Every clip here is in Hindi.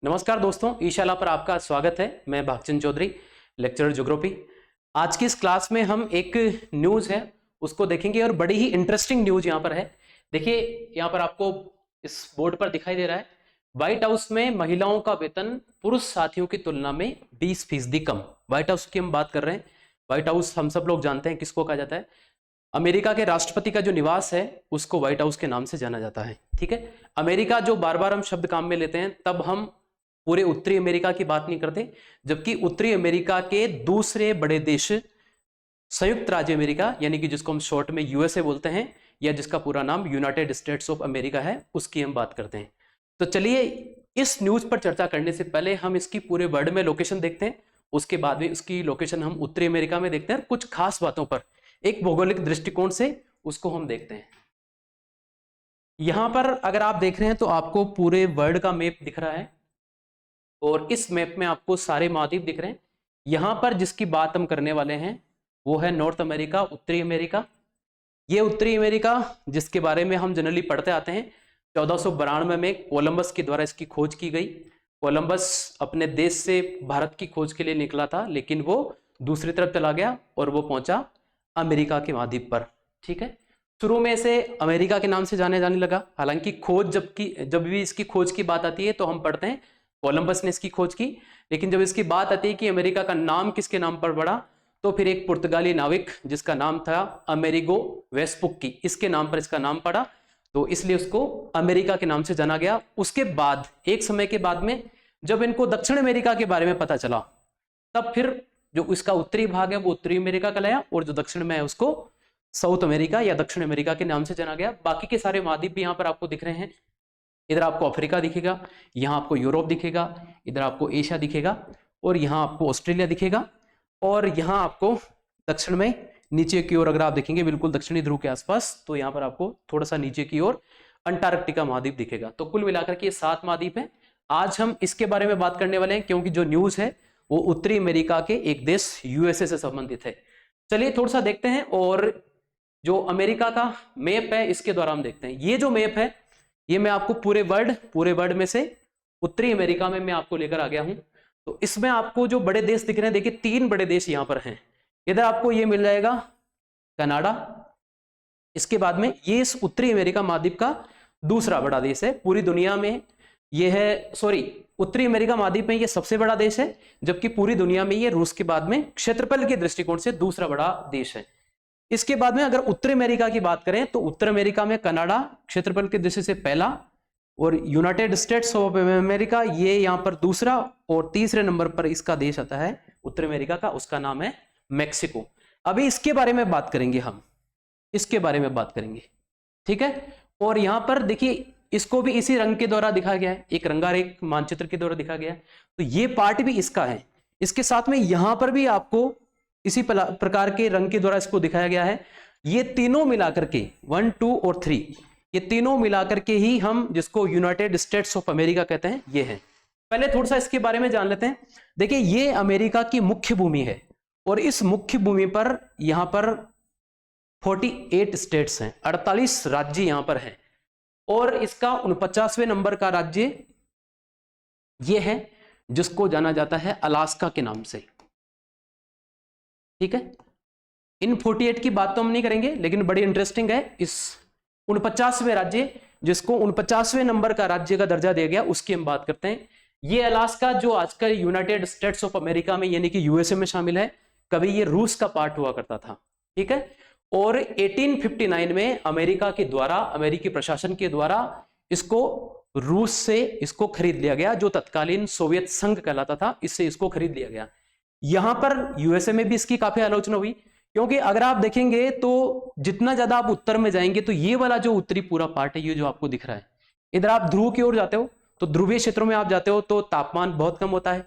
नमस्कार दोस्तों, ईशाला पर आपका स्वागत है। मैं भागचंद चौधरी, लेक्चरर ज्योग्राफी। आज की इस क्लास में हम एक न्यूज़ है उसको देखेंगे और बड़ी ही इंटरेस्टिंग न्यूज़ यहाँ पर है। देखिए, यहाँ पर आपको इस बोर्ड पर दिखाई दे रहा है, व्हाइट हाउस में महिलाओं का वेतन पुरुष साथियों की तुलना में 20% कम। व्हाइट हाउस की हम बात कर रहे हैं। व्हाइट हाउस हम सब लोग जानते हैं किसको कहा जाता है। अमेरिका के राष्ट्रपति का जो निवास है उसको व्हाइट हाउस के नाम से जाना जाता है। ठीक है, अमेरिका जो बार बार हम शब्द काम में लेते हैं, तब हम पूरे उत्तरी अमेरिका की बात नहीं करते, जबकि उत्तरी अमेरिका के दूसरे बड़े देश संयुक्त राज्य अमेरिका, यानी कि जिसको हम शॉर्ट में यूएसए बोलते हैं, या जिसका पूरा नाम यूनाइटेड स्टेट्स ऑफ अमेरिका है, उसकी हम बात करते हैं। तो चलिए, इस न्यूज पर चर्चा करने से पहले हम इसकी पूरे वर्ल्ड में लोकेशन देखते हैं, उसके बाद में उसकी लोकेशन हम उत्तरी अमेरिका में देखते हैं। कुछ खास बातों पर एक भौगोलिक दृष्टिकोण से उसको हम देखते हैं। यहां पर अगर आप देख रहे हैं तो आपको पूरे वर्ल्ड का मैप दिख रहा है और इस मैप में आपको सारे महाद्वीप दिख रहे हैं। यहां पर जिसकी बात हम करने वाले हैं वो है नॉर्थ अमेरिका, उत्तरी अमेरिका। ये उत्तरी अमेरिका जिसके बारे में हम जनरली पढ़ते आते हैं, 1492 में कोलंबस के द्वारा इसकी खोज की गई। कोलंबस अपने देश से भारत की खोज के लिए निकला था, लेकिन वो दूसरी तरफ चला गया और वो पहुंचा अमेरिका के महाद्वीप पर। ठीक है, शुरू में इसे अमेरिका के नाम से जाने लगा। हालांकि खोज जब भी इसकी खोज की बात आती है तो हम पढ़ते हैं कोलंबस ने इसकी खोज की, लेकिन जब इसकी बात आती है कि अमेरिका का नाम किसके नाम पर पड़ा, तो फिर एक पुर्तगाली नाविक जिसका नाम था अमेरिगो वेस्पुक्की, इसके नाम पर इसका नाम पड़ा, तो इसलिए उसको अमेरिका के नाम से जाना गया। उसके बाद एक समय के बाद में जब इनको दक्षिण अमेरिका के बारे में पता चला, तब फिर जो इसका उत्तरी भाग है वो उत्तरी अमेरिका कहलाया और जो दक्षिण में है उसको साउथ अमेरिका या दक्षिण अमेरिका के नाम से जाना गया। बाकी के सारे महाद्वीप भी यहाँ पर आपको दिख रहे हैं। इधर आपको अफ्रीका दिखेगा, यहाँ आपको यूरोप दिखेगा, इधर आपको एशिया दिखेगा और यहाँ आपको ऑस्ट्रेलिया दिखेगा, और यहाँ आपको दक्षिण में नीचे की ओर अगर आप देखेंगे बिल्कुल दक्षिणी ध्रुव के आसपास, तो यहाँ पर आपको थोड़ा सा नीचे की ओर अंटार्कटिका महाद्वीप दिखेगा। तो कुल मिलाकर के 7 महाद्वीप है। आज हम इसके बारे में बात करने वाले हैं क्योंकि जो न्यूज है वो उत्तरी अमेरिका के एक देश यूएसए से संबंधित है। चलिए थोड़ा सा देखते हैं, और जो अमेरिका का मैप है इसके द्वारा हम देखते हैं। ये जो मैप है ये मैं आपको पूरे वर्ल्ड में से उत्तरी अमेरिका में मैं आपको लेकर आ गया हूं। तो इसमें आपको जो बड़े देश दिख रहे हैं, देखिए 3 बड़े देश यहां पर हैं। इधर आपको ये मिल जाएगा कनाडा, इसके बाद में ये इस उत्तरी अमेरिका महाद्वीप का दूसरा बड़ा देश है पूरी दुनिया में। ये है उत्तरी अमेरिका महाद्वीप में ये सबसे बड़ा देश है, जबकि पूरी दुनिया में ये रूस के बाद में क्षेत्रफल के दृष्टिकोण से दूसरा बड़ा देश है। इसके बाद में अगर उत्तर अमेरिका की बात करें तो उत्तर अमेरिका में कनाडा क्षेत्रफल की दृष्टि से पहला, और यूनाइटेड स्टेट्स ऑफ अमेरिका ये यहां पर दूसरा, और तीसरे नंबर पर इसका देश आता है उत्तर अमेरिका का, उसका नाम है मेक्सिको। अभी इसके बारे में बात करेंगे, हम इसके बारे में बात करेंगे। ठीक है, और यहां पर देखिए इसको भी इसी रंग के द्वारा दिखा गया है, एक रंगारेख मानचित्र के द्वारा दिखा गया है। तो ये पार्ट भी इसका है। इसके साथ में यहां पर भी आपको इसी प्रकार के रंग के द्वारा इसको दिखाया गया है। ये तीनों मिलाकर के 1, 2 और 3, ये तीनों मिलाकर के ही हम जिसको यूनाइटेड स्टेट्स ऑफ अमेरिका कहते हैं ये है। पहले थोड़ा सा इसके बारे में जान लेते हैं। देखिए, ये अमेरिका की मुख्य भूमि है और इस मुख्य भूमि पर यहां पर 48 स्टेट्स हैं, 48 राज्य यहां पर हैं, और इसका 49वें नंबर का राज्य ये है जिसको जाना जाता है अलास्का के नाम से। ठीक है, इन 48 की बात तो हम नहीं करेंगे, लेकिन बड़ी इंटरेस्टिंग है इस 49वें राज्य जिसको 49वें नंबर का राज्य का दर्जा दिया गया उसकी हम बात करते हैं। ये अलास्का जो आजकल यूनाइटेड स्टेट्स ऑफ अमेरिका में यानी कि यूएसए में शामिल है, कभी ये रूस का पार्ट हुआ करता था। ठीक है, और 1859 में अमेरिका के द्वारा, अमेरिकी प्रशासन के द्वारा इसको रूस से इसको खरीद लिया गया, जो तत्कालीन सोवियत संघ कहलाता था, इससे इसको खरीद लिया गया। यहां पर यूएसए में भी इसकी काफी आलोचना हुई, क्योंकि अगर आप देखेंगे तो जितना ज्यादा आप उत्तर में जाएंगे तो ये वाला जो उत्तरी पूरा पार्ट है, ये जो आपको दिख रहा है, इधर आप ध्रुव की ओर जाते हो तो ध्रुवीय क्षेत्रों में आप जाते हो तो तापमान बहुत कम होता है,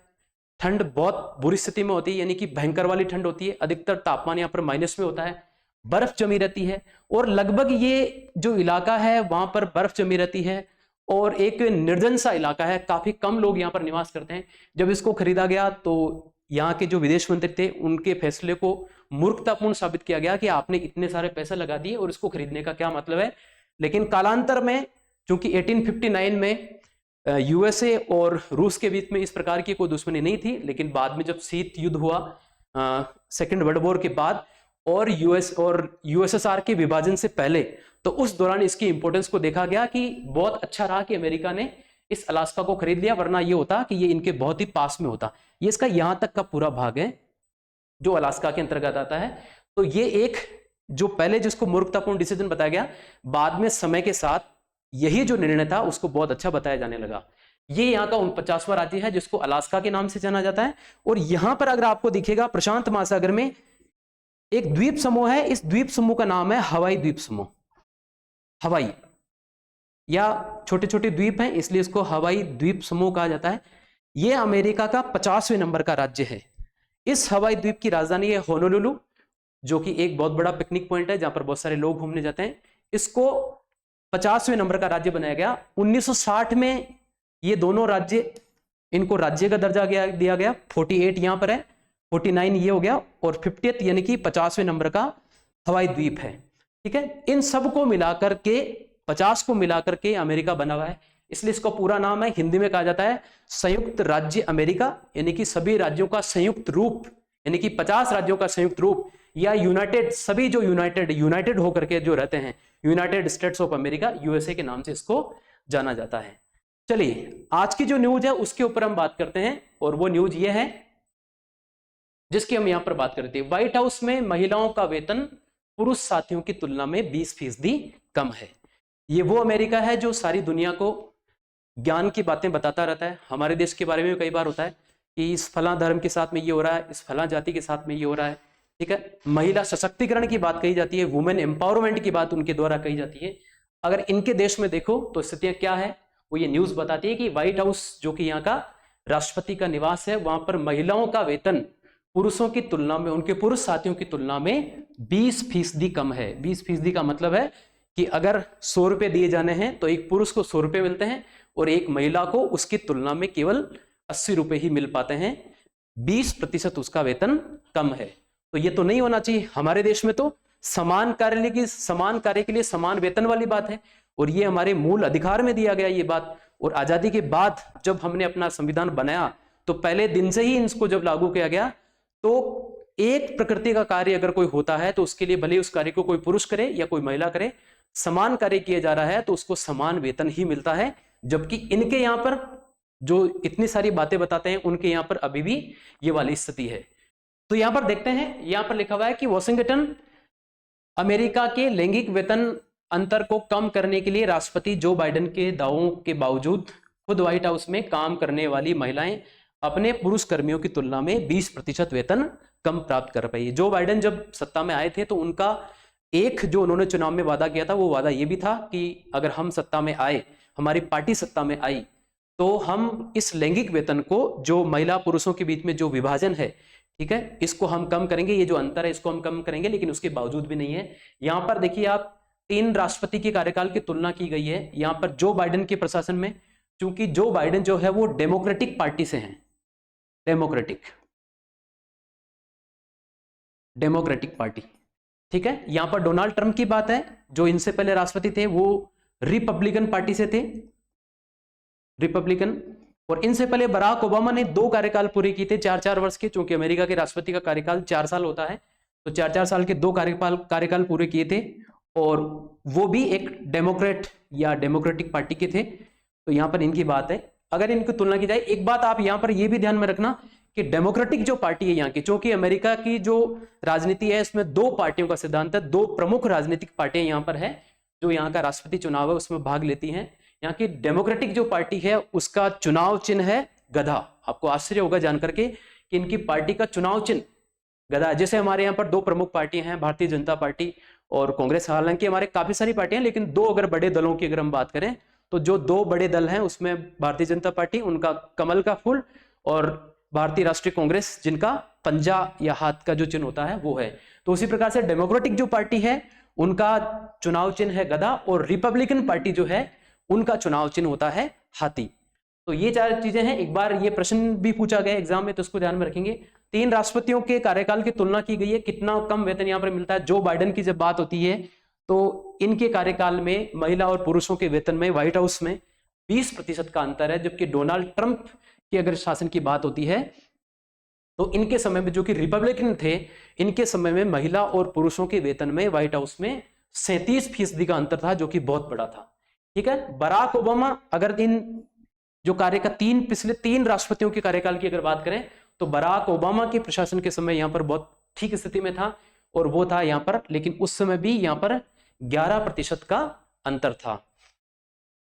ठंड बहुत बुरी स्थिति में होती है, यानी कि भयंकर वाली ठंड होती है, अधिकतर तापमान यहाँ पर माइनस में होता है, बर्फ जमी रहती है, और लगभग ये जो इलाका है वहां पर बर्फ जमी रहती है और एक निर्जन सा इलाका है, काफी कम लोग यहाँ पर निवास करते हैं। जब इसको खरीदा गया तो यहाँ के जो विदेश मंत्री थे उनके फैसले को मूर्खतापूर्ण साबित किया गया कि आपने इतने सारे पैसे लगा दिए और इसको खरीदने का क्या मतलब है। लेकिन कालांतर में चूंकि 1859 में यूएसए और रूस के बीच में इस प्रकार की कोई दुश्मनी नहीं थी, लेकिन बाद में जब शीत युद्ध हुआ सेकेंड वर्ल्ड वॉर के बाद और यूएस और यूएसएसआर के विभाजन से पहले, तो उस दौरान इसकी इंपॉर्टेंस को देखा गया कि बहुत अच्छा रहा कि अमेरिका ने इस अलास्का को खरीद लिया, वरना ये होता कि ये इनके बहुत ही पास में होता। ये इसका यहां तक का पूरा भाग है जो अलास्का के अंतर्गत आता है। तो ये एक जो पहले जिसको मूर्खतापूर्ण डिसीजन बताया गया, बाद में समय के साथ यही जो निर्णय था उसको बहुत अच्छा बताया जाने लगा। ये यहाँ का 49वां राज्य है जिसको अलास्का के नाम से जाना जाता है। और यहां पर अगर आपको दिखेगा प्रशांत महासागर में एक द्वीप समूह है, इस द्वीप समूह का नाम है हवाई द्वीप समूह। हवाई या छोटे छोटे द्वीप हैं इसलिए इसको हवाई द्वीप समूह कहा जाता है। यह अमेरिका का 50वें नंबर का राज्य है। इस हवाई द्वीप की राजधानी है होनोलुलु, जो कि एक बहुत बड़ा पिकनिक पॉइंट है जहां पर बहुत सारे लोग घूमने जाते हैं। इसको 50वें नंबर का राज्य बनाया गया। 1960 में ये दोनों राज्य, इनको राज्य का दर्जा दिया गया। 48 यहां पर है, 49 ये हो गया, और 50th यानी कि 50वें नंबर का हवाई द्वीप है। ठीक है, इन सबको मिलाकर के 50 को मिलाकर के अमेरिका बना हुआ है, इसलिए इसका पूरा नाम है, हिंदी में कहा जाता है संयुक्त राज्य अमेरिका, यानी कि सभी राज्यों का संयुक्त रूप, यानी कि 50 राज्यों का संयुक्त रूप, या यूनाइटेड, सभी जो यूनाइटेड होकर के जो रहते हैं, United states of America, USA के नाम से इसको जाना जाता है। चलिए आज की जो न्यूज है उसके ऊपर हम बात करते हैं, और वो न्यूज ये है जिसकी हम यहां पर बात करते हैं। व्हाइट हाउस में महिलाओं का वेतन पुरुष साथियों की तुलना में 20% कम है। ये वो अमेरिका है जो सारी दुनिया को ज्ञान की बातें बताता रहता है। हमारे देश के बारे में कई बार होता है कि इस फला धर्म के साथ में ये हो रहा है, इस फला जाति के साथ में ये हो रहा है। ठीक है, महिला सशक्तिकरण की बात कही जाती है, वुमेन एम्पावरमेंट की बात उनके द्वारा कही जाती है। अगर इनके देश में देखो तो स्थितियां क्या है, वो ये न्यूज बताती है कि व्हाइट हाउस जो कि यहाँ का राष्ट्रपति का निवास है, वहां पर महिलाओं का वेतन पुरुषों की तुलना में, उनके पुरुष साथियों की तुलना में 20% कम है। 20% का मतलब है कि अगर 100 रुपए दिए जाने हैं तो एक पुरुष को 100 रुपए मिलते हैं और एक महिला को उसकी तुलना में केवल 80 रुपए ही मिल पाते हैं। 20% उसका वेतन कम है। तो ये तो नहीं होना चाहिए। हमारे देश में तो समान कार्य के लिए समान वेतन वाली बात है, और ये हमारे मूल अधिकार में दिया गया ये बात। और आजादी के बाद जब हमने अपना संविधान बनाया तो पहले दिन से ही इसको जब लागू किया गया, तो एक प्रकृति का कार्य अगर कोई होता है तो उसके लिए भले उस कार्य को कोई पुरुष करे या कोई महिला करे, समान कार्य किया जा रहा है तो उसको समान वेतन ही मिलता है। जबकि इनके यहां पर जो इतनी सारी बातें बताते हैं, उनके यहां पर अभी भी ये वाली स्थिति है। तो यहां पर देखते हैं, यहां पर लिखा हुआ है कि वॉशिंगटन अमेरिका के लैंगिक वेतन अंतर को कम करने के लिए राष्ट्रपति जो बाइडेन के दावों के बावजूद खुद व्हाइट हाउस में काम करने वाली महिलाएं अपने पुरुष कर्मियों की तुलना में 20% वेतन कम प्राप्त कर पाई। जो बाइडेन जब सत्ता में आए थे तो उनका एक जो उन्होंने चुनाव में वादा किया था, वो वादा ये भी था कि अगर हम सत्ता में आए, हमारी पार्टी सत्ता में आई, तो हम इस लैंगिक वेतन को, जो महिला पुरुषों के बीच में जो विभाजन है, ठीक है, इसको हम कम करेंगे, ये जो अंतर है इसको हम कम करेंगे। लेकिन उसके बावजूद भी नहीं है। यहां पर देखिए आप 3 राष्ट्रपति के कार्यकाल की तुलना की गई है। यहां पर जो बाइडेन के प्रशासन में, चूंकि जो बाइडेन जो है वो डेमोक्रेटिक पार्टी से हैं, डेमोक्रेटिक पार्टी, ठीक है। यहां पर डोनाल्ड ट्रंप की बात है, जो इनसे पहले राष्ट्रपति थे वो रिपब्लिकन पार्टी से थे, रिपब्लिकन। और इनसे पहले बराक ओबामा ने 2 कार्यकाल पूरे किए थे, 4-4 वर्ष के। चूंकि अमेरिका के राष्ट्रपति का कार्यकाल 4 साल होता है, तो 4-4 साल के 2 कार्यकाल पूरे किए थे, और वो भी एक डेमोक्रेट या डेमोक्रेटिक पार्टी के थे। तो यहां पर इनकी बात है। अगर इनकी तुलना की जाए, एक बात आप यहां पर यह भी ध्यान में रखना कि डेमोक्रेटिक जो पार्टी है यहाँ की, चूंकि अमेरिका की जो राजनीति है इसमें 2 पार्टियों का सिद्धांत है, 2 प्रमुख राजनीतिक पार्टियां यहाँ पर है जो यहाँ का राष्ट्रपति चुनाव है उसमें भाग लेती हैं। यहाँ की डेमोक्रेटिक जो पार्टी है उसका चुनाव चिन्ह है गधा। आपको आश्चर्य होगा जानकर के कि इनकी पार्टी का चुनाव चिन्ह गधा है। जैसे हमारे यहाँ पर 2 प्रमुख पार्टियां हैं, भारतीय जनता पार्टी और कांग्रेस। हालांकि हमारे काफी सारी पार्टियां, लेकिन 2 अगर बड़े दलों की अगर हम बात करें तो जो 2 बड़े दल हैं उसमें भारतीय जनता पार्टी, उनका कमल का फूल, और भारतीय राष्ट्रीय कांग्रेस जिनका पंजा या हाथ का जो चिन्ह होता है वो है। तो उसी प्रकार से डेमोक्रेटिक जो पार्टी है उनका चुनाव चिन्ह है गधा, और रिपब्लिकन पार्टी जो है उनका चुनाव चिन्ह होता है हाथी। तो ये 4 चीजें हैं। एक बार ये प्रश्न भी पूछा गया एग्जाम में, तो इसको ध्यान में रखेंगे। 3 राष्ट्रपतियों के कार्यकाल की तुलना की गई है, कितना कम वेतन यहाँ पर मिलता है। जो बाइडेन की जब बात होती है तो इनके कार्यकाल में महिला और पुरुषों के वेतन में व्हाइट हाउस में 20% का अंतर है। जबकि डोनाल्ड ट्रंप की अगर शासन की बात होती है तो इनके समय में, जो कि रिपब्लिकन थे, इनके समय में महिला और पुरुषों के वेतन में व्हाइट हाउस में 37% का अंतर था, जो कि बहुत बड़ा था। ठीक है, बराक ओबामा, अगर इन जो कार्य का पिछले 3 राष्ट्रपतियों के कार्यकाल की अगर बात करें तो बराक ओबामा के प्रशासन के समय यहां पर बहुत ठीक स्थिति में था, और वो था यहां पर, लेकिन उस समय भी यहां पर 11% का अंतर था।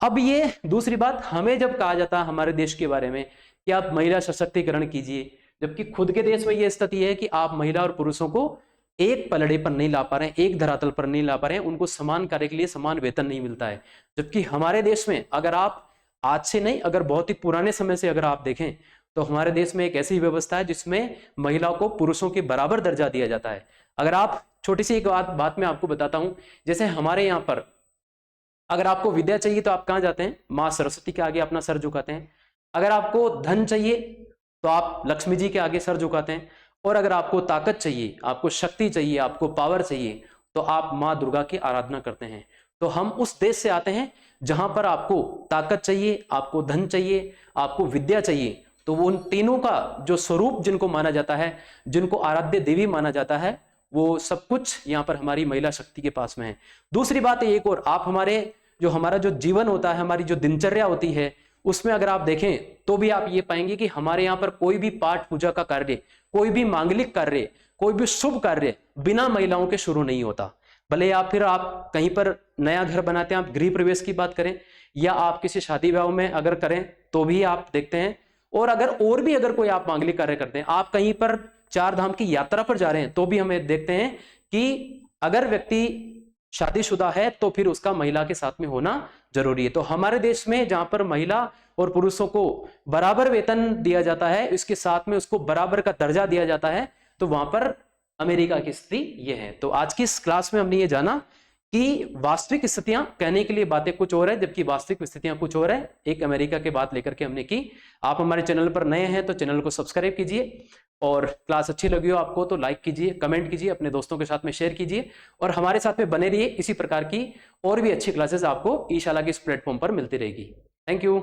अब ये दूसरी बात, हमें जब कहा जाता है हमारे देश के बारे में कि आप महिला सशक्तिकरण कीजिए, जबकि खुद के देश में यह स्थिति है कि आप महिला और पुरुषों को एक पलड़े पर नहीं ला पा रहे हैं, एक धरातल पर नहीं ला पा रहे हैं, उनको समान कार्य के लिए समान वेतन नहीं मिलता है। जबकि हमारे देश में, अगर आप आज से नहीं, अगर बहुत ही पुराने समय से अगर आप देखें तो हमारे देश में एक ऐसी व्यवस्था है जिसमें महिलाओं को पुरुषों के बराबर दर्जा दिया जाता है। अगर आप छोटी सी एक बात मैं आपको बताता हूं, जैसे हमारे यहाँ पर अगर आपको विद्या चाहिए तो आप कहां जाते हैं? मां सरस्वती के आगे अपना सर झुकाते हैं। अगर आपको धन चाहिए तो आप लक्ष्मी जी के आगे सर झुकाते हैं। और अगर आपको ताकत चाहिए, आपको शक्ति चाहिए, आपको पावर चाहिए, तो आप मां दुर्गा की आराधना करते हैं। तो हम उस देश से आते हैं जहां पर आपको ताकत चाहिए, आपको धन चाहिए, आपको विद्या चाहिए, तो वो उन तीनों का जो स्वरूप जिनको माना जाता है, जिनको आराध्य देवी माना जाता है, वो सब कुछ यहाँ पर हमारी महिला शक्ति के पास में है। दूसरी बात एक और, आप हमारा जो जीवन होता है, हमारी जो दिनचर्या होती है, उसमें अगर आप देखें तो भी आप ये पाएंगे कि हमारे यहाँ पर कोई भी पाठ पूजा का कार्य, कोई भी मांगलिक कार्य, कोई भी शुभ कार्य बिना महिलाओं के शुरू नहीं होता। भले आप कहीं पर नया घर बनाते हैं, आप गृह प्रवेश की बात करें, या आप किसी शादी विवाह में अगर करें तो भी आप देखते हैं, और अगर कोई आप मांगलिक कार्य करते हैं, आप कहीं पर 4 धाम की यात्रा पर जा रहे हैं तो भी हमें देखते हैं कि अगर व्यक्ति शादीशुदा है तो फिर उसका महिला के साथ में होना जरूरी है। तो हमारे देश में जहां पर महिला और पुरुषों को बराबर वेतन दिया जाता है, इसके साथ में उसको बराबर का दर्जा दिया जाता है, तो वहां पर अमेरिका की स्थिति यह है। तो आज की इस क्लास में हमने ये जाना कि वास्तविक स्थितियां, कहने के लिए बातें कुछ और है, जबकि वास्तविक स्थितियां कुछ और है। एक अमेरिका की बात लेकर के हमने की। आप हमारे चैनल पर नए हैं तो चैनल को सब्सक्राइब कीजिए, और क्लास अच्छी लगी हो आपको तो लाइक कीजिए, कमेंट कीजिए, अपने दोस्तों के साथ में शेयर कीजिए, और हमारे साथ में बने रहिए। इसी प्रकार की और भी अच्छी क्लासेस आपको ईशाला के इस प्लेटफॉर्म पर मिलती रहेगी। Thank you.